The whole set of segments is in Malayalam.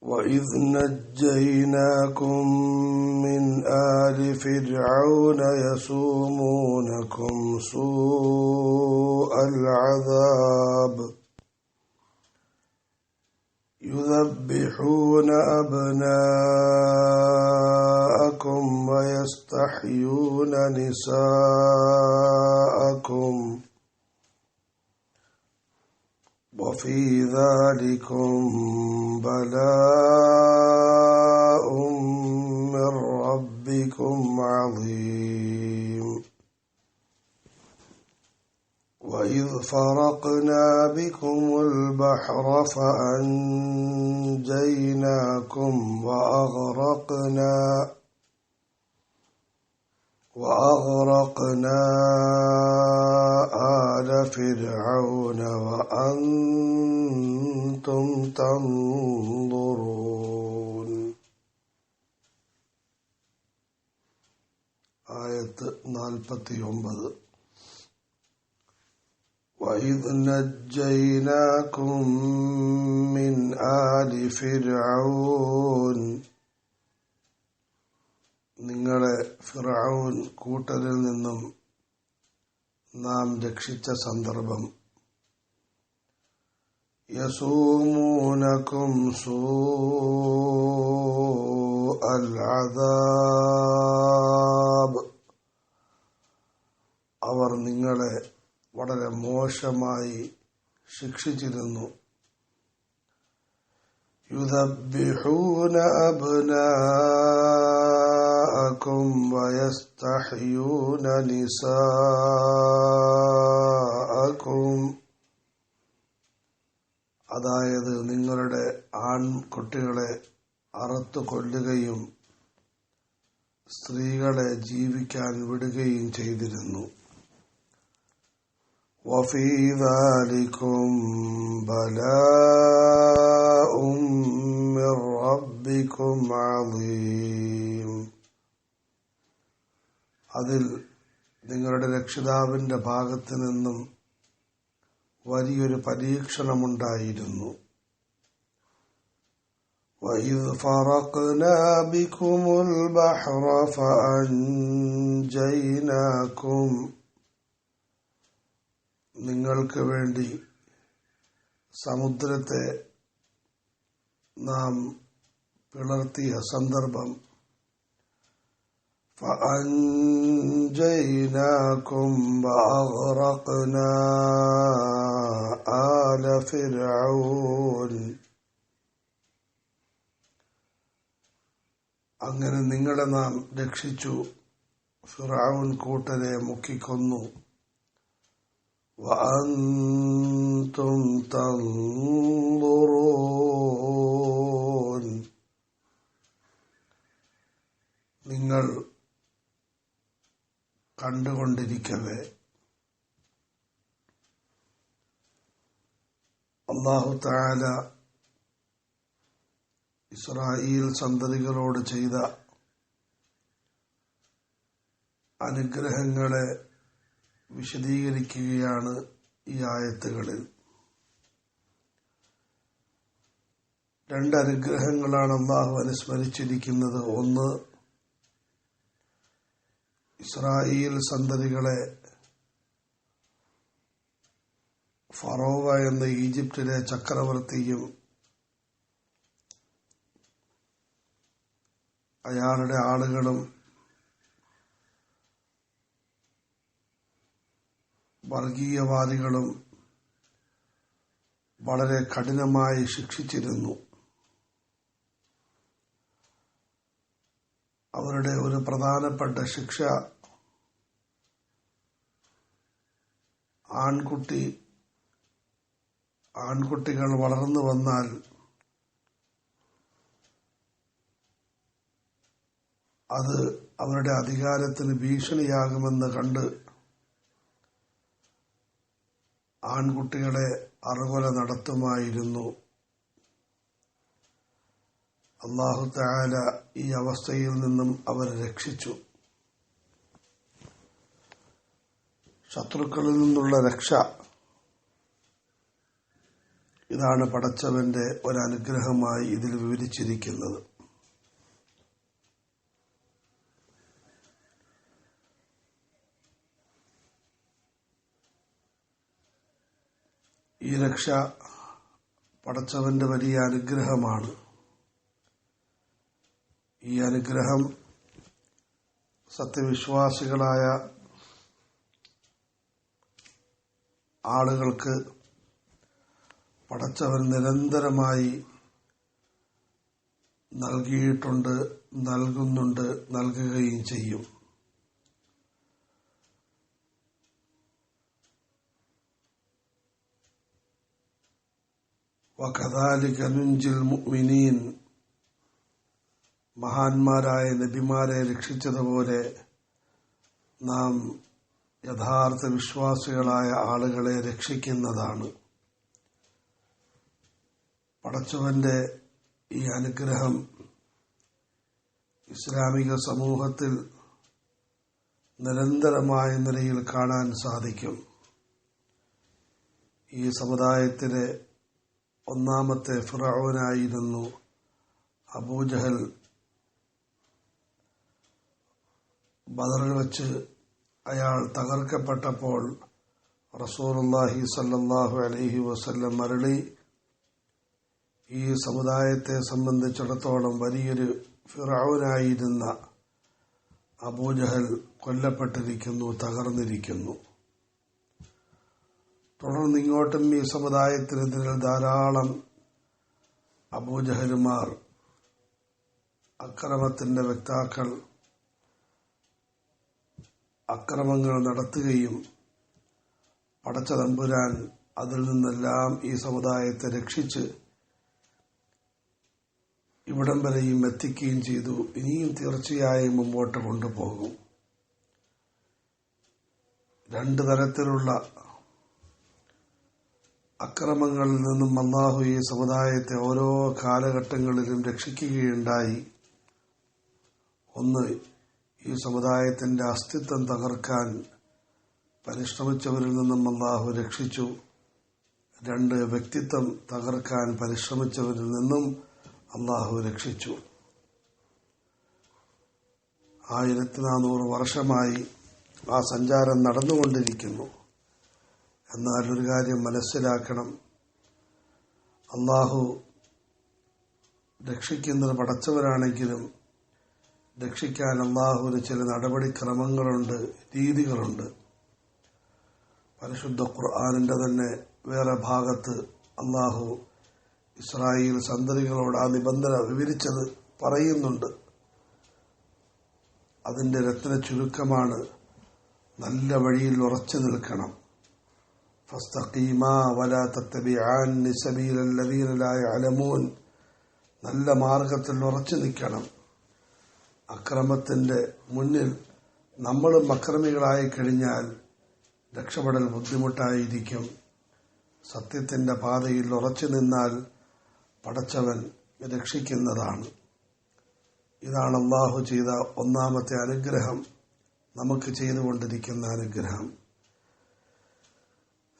وإذ نجيناكم من آل فرعون يسومونكم سوء العذاب يذبحون أبناءكم ويستحيون نساءكم وفي ذلكم بلاء من ربكم عظيم وإذ فرقنا بكم البحر فأنجيناكم وأغرقنا آل فرعون وأنتم تنظرون. ആയത്ത് 49. وإذ نجيناكم من آل فرعون, നിങ്ങളെ ഫിർഔൻ കൂട്ടരിൽ നിന്നും നാം രക്ഷിച്ച സന്ദർഭം. യസൂമൂനകും സൂഅൽ അദാബ്, അവർ നിങ്ങളെ വളരെ മോശമായി ശിക്ഷിച്ചിരുന്നു. യുദബ്ബിഹൂന അബ്നാഅക്കും വയസ്തഹ്യൂന നിസാഅക്കും, അതായത് നിങ്ങളുടെ ആൺകുട്ടികളെ അറുത്തു കൊല്ലുകയും സ്ത്രീകളെ ജീവിക്കാൻ വിടുകയും ചെയ്തിരുന്നു. وفي ذلكم بلاء من ربكم عظيم, അതിൽ നിങ്ങളുടെ രക്ഷിതാവിന്റെ ഭാഗത്തു നിന്നും വലിയൊരു പരീക്ഷണമുണ്ടായിരുന്നു. وإذ فرقنا بكم البحر فأنجيناكم, നിങ്ങൾക്ക് വേണ്ടി സമുദ്രത്തെ നാം പിളർത്തിയ സന്ദർഭം. فأنجيناكم وأغرقنا آل فرعون, അങ്ങനെ നിങ്ങളെ നാം രക്ഷിച്ചു, ഫിർഔൻ കൂട്ടരെ മുക്കിക്കൊന്നു. وأنتم تنظرون, നിങ്ങൾ കണ്ടുകൊണ്ടിരിക്കവേ. അല്ലാഹു തആല ഇസ്രായേൽ സന്തതികളോട് ചെയ്ത അനുഗ്രഹങ്ങളെ വിശദീകരിക്കുകയാണ് ഈ ആയത്തുകളിൽ. 2 അനുഗ്രഹങ്ങളാണ് അല്ലാഹു അനുസ്മരിച്ചിരിക്കുന്നത്. ഒന്ന്, ഇസ്രായേൽ സന്തതികളെ ഫറോവ എന്ന ഈജിപ്തിലെ ചക്രവർത്തിയും അയാളുടെ ആളുകളും വർഗീയവാദികളും വളരെ കഠിനമായി ശിക്ഷിച്ചിരുന്നു. അവരുടെ ഒരു പ്രധാനപ്പെട്ട ശിക്ഷ ആൺകുട്ടികൾ വളർന്നു വന്നാൽ അത് അവരുടെ അധികാരത്തിന് ഭീഷണിയാകുമെന്ന് കണ്ട് ആൺകുട്ടികളെ അറുകൊല നടത്തുമായിരുന്നു. അല്ലാഹു തആല ഈ അവസ്ഥയിൽ നിന്നും അവരെ രക്ഷിച്ചു. ശത്രുക്കളിൽ നിന്നുള്ള രക്ഷ ഇതാണ് പടച്ചവന്റെ ഒരനുഗ്രഹമായി ഇതിൽ വിവരിച്ചിരിക്കുന്നത്. ഈ രക്ഷ പടച്ചവന്റെ വലിയ അനുഗ്രഹമാണ്. ഈ അനുഗ്രഹം സത്യവിശ്വാസികളായ ആളുകൾക്ക് പടച്ചവൻ നിരന്തരമായി നൽകിയിട്ടുണ്ട്, നൽകുന്നുണ്ട്, നൽകുകയും ചെയ്യും. വകദാലിക നുൻജിൽ മുഅ്മിനീൻ, മഹാന്മാരായ നബിമാരെ രക്ഷിച്ചതുപോലെ നാം യഥാർത്ഥ വിശ്വാസികളായ ആളുകളെ രക്ഷിക്കുന്നതാണ്. പടച്ചവന്റെ ഈ അനുഗ്രഹം ഇസ്ലാമിക സമൂഹത്തിൽ നിരന്തരമായ നിലയിൽ കാണാൻ സാധിക്കും. ഈ സമുദായത്തിലെ ഒന്നാമത്തെ ഫിറഔനായിരുന്നു അബൂജഹൽ. ബദറിൽ വച്ച് അയാൾ തകർക്കപ്പെട്ടപ്പോൾ റസൂലുള്ളാഹി സ്വല്ലല്ലാഹു അലൈഹി വസല്ലം അരുളി, ഈ സമുദായത്തെ സംബന്ധിച്ചിടത്തോളം വലിയൊരു ഫിറഔനായിരുന്ന അബൂജഹൽ കൊല്ലപ്പെട്ടിരിക്കുന്നു, തകർന്നിരിക്കുന്നു. തുടർന്ന് ഇങ്ങോട്ടും ഈ സമുദായത്തിനെതിരെ ധാരാളം അബൂജഹലുമാർ, അക്രമത്തിന്റെ വക്താക്കൾ അക്രമങ്ങൾ നടത്തുകയും പടച്ച തമ്പുരാൻ അതിൽ നിന്നെല്ലാം ഈ സമുദായത്തെ രക്ഷിച്ച് ഇവിടം വരെയും എത്തിക്കുകയും ചെയ്തു. ഇനിയും തീർച്ചയായും മുമ്പോട്ട് കൊണ്ടുപോകും. രണ്ടു തരത്തിലുള്ള അക്രമങ്ങളിൽ നിന്നും അല്ലാഹു ഈ സമുദായത്തെ ഓരോ കാലഘട്ടങ്ങളിലും രക്ഷിക്കുകയുണ്ടായി. ഒന്ന്, ഈ സമുദായത്തിന്റെ അസ്തിത്വം തകർക്കാൻ പരിശ്രമിച്ചവരിൽ നിന്നും അല്ലാഹു രക്ഷിച്ചു. രണ്ട്, വ്യക്തിത്വം തകർക്കാൻ പരിശ്രമിച്ചവരിൽ നിന്നും അല്ലാഹു രക്ഷിച്ചു. 1400 വർഷമായി ആ സഞ്ചാരം നടന്നുകൊണ്ടിരിക്കുന്നു. എന്നാൽ ഒരു കാര്യം മനസ്സിലാക്കണം, അല്ലാഹു രക്ഷിക്കുന്നത് പടച്ചവരാണെങ്കിലും രക്ഷിക്കാൻ അല്ലാഹുവിന് ചില നടപടിക്രമങ്ങളുണ്ട്, രീതികളുണ്ട്. പരിശുദ്ധ ഖുർആനിന്റെ തന്നെ വേറെ ഭാഗത്ത് അല്ലാഹു ഇസ്രായേൽ സന്തതികളോട് ആ നിബന്ധന വിവരിച്ചത് പറയുന്നുണ്ട്. അതിന്റെ രത്ന ചുരുക്കമാണ്, നല്ല വഴിയിൽ ഉറച്ചു നിൽക്കണം. ഫസ്തഖീമാ വലാ തത്തബിഅൻ സബീലൽ ലദീന ലാ യഅലമൂൻ, നല്ല മാർഗത്തിൽ ഉറച്ചു നിൽക്കണം. അക്രമത്തിന്റെ മുന്നിൽ നമ്മളും അക്രമികളായി കഴിഞ്ഞാൽ രക്ഷപ്പെടൽ ബുദ്ധിമുട്ടായിരിക്കും. സത്യത്തിന്റെ പാതയിൽ ഉറച്ചു നിന്നാൽ പടച്ചവൻ രക്ഷിക്കുന്നതാണ്. ഇതാണ് അല്ലാഹു ചെയ്ത ഒന്നാമത്തെ അനുഗ്രഹം, നമുക്ക് ചെയ്തുകൊണ്ടിരിക്കുന്ന അനുഗ്രഹം.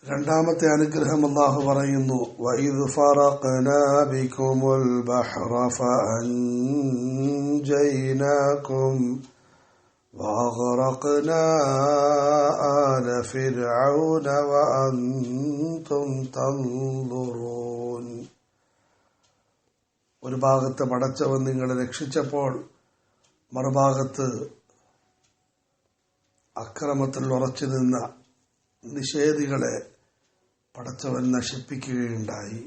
രണ്ടാമത്തെ അനുഗ്രഹം അല്ലാഹു പറയുന്നു, വഇദ് ഫറഖനാ ബികുമുൽ ബഹ്റ ഫഅൻജയ്നാകും വഅഗ്റഖനാ ആല ഫിർഔന വഅൻതും തൻദുറൂൻ. ഒരു ഭാഗത്ത് പടച്ചവൻ നിങ്ങളെ രക്ഷിച്ചപ്പോൾ മറുഭാഗത്ത് അക്രമത്തിൽ ഉറച്ചു നിന്ന നിഷേധികളെ പടച്ചവൻ നശിപ്പിക്കുകയുണ്ടായി.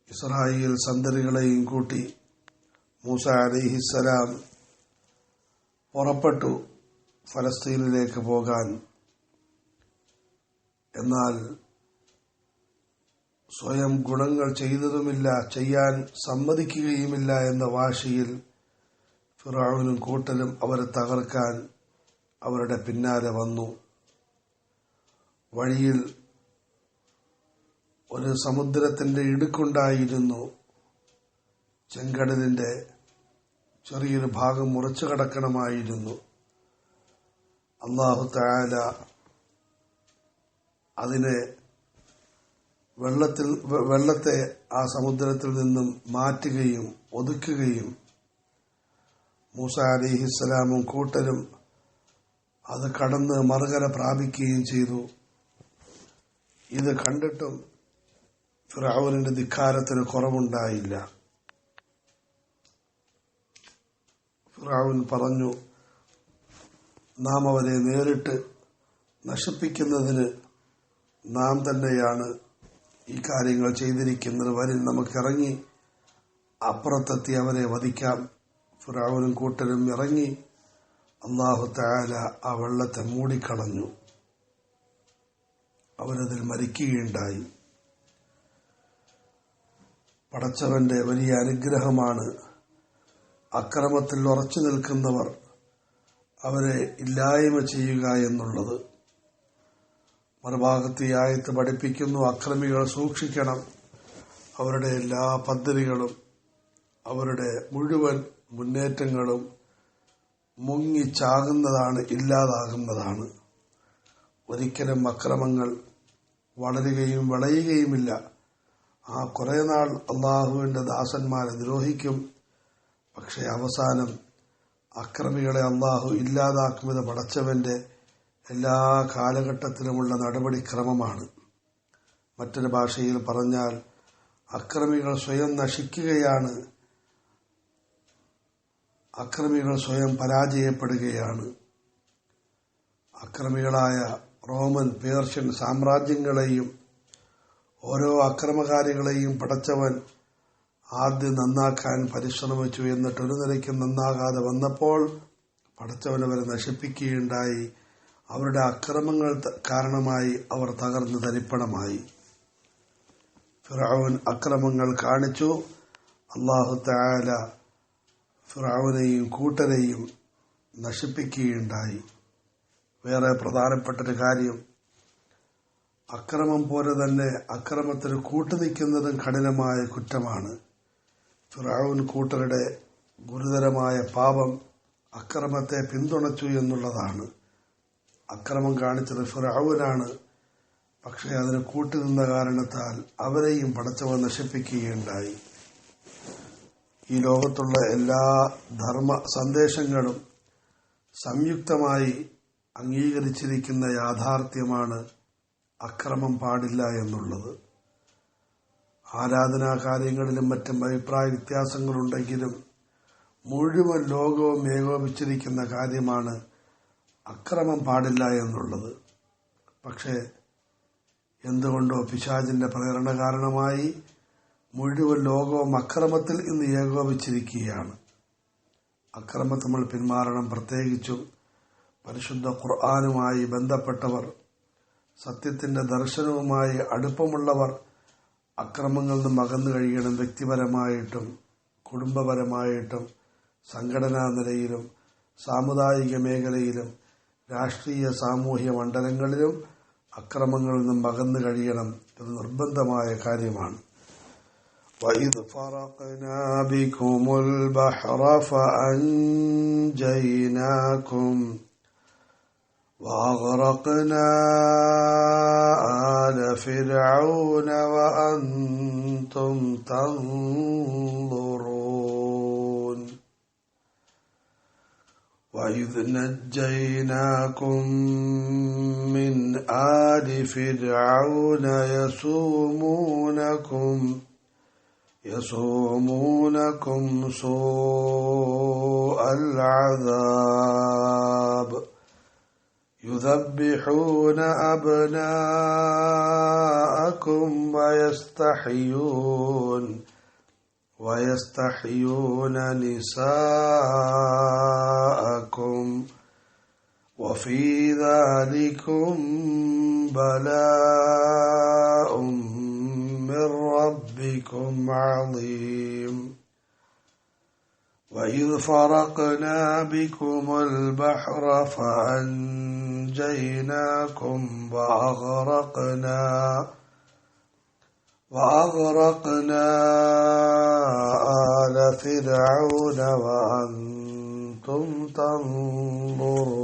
ഇസ്രായേൽ സന്തതികളെയും കൂട്ടി മൂസ അലൈഹിസ്സലാം പുറപ്പെട്ടു ഫലസ്തീനിലേക്ക് പോകാൻ. എന്നാൽ സ്വയം ഗുണങ്ങൾ ചെയ്തതുമില്ല, ചെയ്യാൻ സമ്മതിക്കുകയുമില്ല എന്ന വാശിയിൽ ഫിറഔനും കൂട്ടരും അവരെ തകർക്കാൻ അവരുടെ പിന്നാലെ വന്നു. വഴിയിൽ ഒരു സമുദ്രത്തിന്റെ ഇടുക്കുണ്ടായിരുന്നു. ചെങ്കടലിന്റെ ചെറിയൊരു ഭാഗം മുറിച്ചു കടക്കണമായിരുന്നു. അല്ലാഹു തആല അതിനെ വെള്ളത്തെ ആ സമുദ്രത്തിൽ നിന്നും മാറ്റുകയും ഒതുക്കുകയും മൂസ അലൈഹിസ്സലാമും കൂട്ടരും അത് കടന്ന് മറുകര പ്രാപിക്കുകയും ചെയ്തു. ഇത് കണ്ടിട്ടും ഫിർഔനിന്റെ ധിക്കാരത്തിന് കുറവുണ്ടായില്ല. ഫിർഔൻ പറഞ്ഞു, നാം അവരെ നേരിട്ട് നശിപ്പിക്കുന്നതിന് നാം തന്നെയാണ് ഈ കാര്യങ്ങൾ ചെയ്തിരിക്കുന്നത്. വരിൽ നമുക്കിറങ്ങി അപ്പുറത്തെത്തി അവരെ വധിക്കാം. ഫിർഔനും കൂട്ടരും ഇറങ്ങി അല്ലാഹു തആല ആ വെള്ളത്തെ മൂടിക്കളഞ്ഞു. അവരതിൽ മരിക്കുകയുണ്ടായി. പടച്ചവന്റെ വലിയ അനുഗ്രഹമാണ് അക്രമത്തിൽ ഉറച്ചു നിൽക്കുന്നവർ അവരെ ഇല്ലായ്മ ചെയ്യുക എന്നുള്ളത്. മറുഭാഗത്ത് ഈ ആയത്ത് പഠിപ്പിക്കുന്നു, അക്രമികൾ സൂക്ഷിക്കണം. അവരുടെ എല്ലാ പദ്ധതികളും അവരുടെ മുഴുവൻ മുന്നേറ്റങ്ങളും മുങ്ങിച്ചാകുന്നതാണ്, ഇല്ലാതാകുന്നതാണ്. ഒരിക്കലും അക്രമങ്ങൾ വളരുകയും വിളയുകയുമില്ല. ആ കുറെ നാൾ അള്ളാഹുവിന്റെ ദാസന്മാരെ ദ്രോഹിക്കും. പക്ഷെ അവസാനം അക്രമികളെ അള്ളാഹു ഇല്ലാതാക്കുന്നത് പടച്ചവന്റെ എല്ലാ കാലഘട്ടത്തിലുമുള്ള നടപടിക്രമമാണ്. മറ്റൊരു ഭാഷയിൽ പറഞ്ഞാൽ അക്രമികൾ സ്വയം നശിക്കുകയാണ്, അക്രമികൾ സ്വയം പരാജയപ്പെടുകയാണ്. അക്രമികളായ റോമൻ, പേർഷ്യൻ സാമ്രാജ്യങ്ങളെയും ഓരോ അക്രമകാരികളെയും പടച്ചവൻ ആദ്യം നന്നാക്കാൻ പരിശ്രമിച്ചു. എന്നിട്ട് ഒരു നിലയ്ക്കും നന്നാകാതെ വന്നപ്പോൾ പടച്ചവൻ അവരെ നശിപ്പിക്കുകയുണ്ടായി. അവരുടെ അക്രമങ്ങൾ കാരണമായി അവർ തകർന്ന് തരിപ്പണമായി. ഫിർഔൻ അക്രമങ്ങൾ കാണിച്ചു. അല്ലാഹു തആല ഫിർഔനെയും കൂട്ടരെയും നശിപ്പിക്കുകയുണ്ടായി. വേറെ പ്രധാനപ്പെട്ടൊരു കാര്യം, അക്രമം പോലെ തന്നെ അക്രമത്തിന് കൂട്ടുനിൽക്കുന്നതും കഠിനമായ കുറ്റമാണ്. ഫിർഔൻ കൂട്ടരുടെ ഗുരുതരമായ പാപം അക്രമത്തെ പിന്തുണച്ചു എന്നുള്ളതാണ്. അക്രമം കാണിച്ചത് ഫിർഔനാണ്. പക്ഷേ അതിന് കൂട്ടുനിന്ന കാരണത്താൽ അവരെയും പടച്ചവൻ നശിപ്പിക്കുകയുണ്ടായി. ഈ ലോകത്തുള്ള എല്ലാ ധർമ്മ സന്ദേശങ്ങളും സംയുക്തമായി അംഗീകരിച്ചിരിക്കുന്ന യാഥാർത്ഥ്യമാണ് അക്രമം പാടില്ല എന്നുള്ളത്. ആരാധനാ കാര്യങ്ങളിലും മറ്റും അഭിപ്രായ വ്യത്യാസങ്ങളുണ്ടെങ്കിലും മുഴുവൻ ലോകവും ഏകോപിച്ചിരിക്കുന്ന കാര്യമാണ് അക്രമം പാടില്ല എന്നുള്ളത്. പക്ഷേ എന്തുകൊണ്ടോ പിശാചിന്റെ പ്രേരണ കാരണമായി മുഴുവൻ ലോകവും അക്രമത്തിൽ ഇന്ന് ഏകോപിച്ചിരിക്കുകയാണ്. അക്രമത്തിൽ നമ്മൾ പിന്മാറണം. പ്രത്യേകിച്ചും പരിശുദ്ധ ഖുർആനുമായി ബന്ധപ്പെട്ടവർ, സത്യത്തിന്റെ ദർശനവുമായി അടുപ്പമുള്ളവർ അക്രമങ്ങളിൽ നിന്നും അകന്നു കഴിയണം. വ്യക്തിപരമായിട്ടും കുടുംബപരമായിട്ടും സംഘടനാ നിലയിലും സാമുദായിക മേഖലയിലും രാഷ്ട്രീയ സാമൂഹ്യ മണ്ഡലങ്ങളിലും അക്രമങ്ങളിൽ നിന്നും അകന്നു കഴിയണം. ഇത് നിർബന്ധമായ കാര്യമാണ്. وَإِذْ فَرَقْنَا بِكُمُ الْبَحْرَ فَأَنْجَيْنَاكُمْ وَأَغْرَقْنَا آلَ فِرْعَوْنَ وَأَنْتُمْ تَنْظُرُونَ وَإِذْ نَجَّيْنَاكُمْ مِنْ آلِ فِرْعَوْنَ يَسُومُونَكُمْ سُوءَ الْعَذَابِ يُذَبِّحُونَ أَبْنَاءَكُمْ وَيَسْتَحْيُونَ نِسَاءَكُمْ وَفِي ذَلِكُمْ بَلَاءٌ مِّن رَّبِّكُمْ عَظِيمٌ وَإِذْ فَرَقْنَا بِكُمُ الْبَحْرَ فَأَنْجَيْنَاكُمْ وَأَغْرَقْنَا آلَ فِرْعَوْنَ وَأَنْتُمْ تَنْظُرُونَ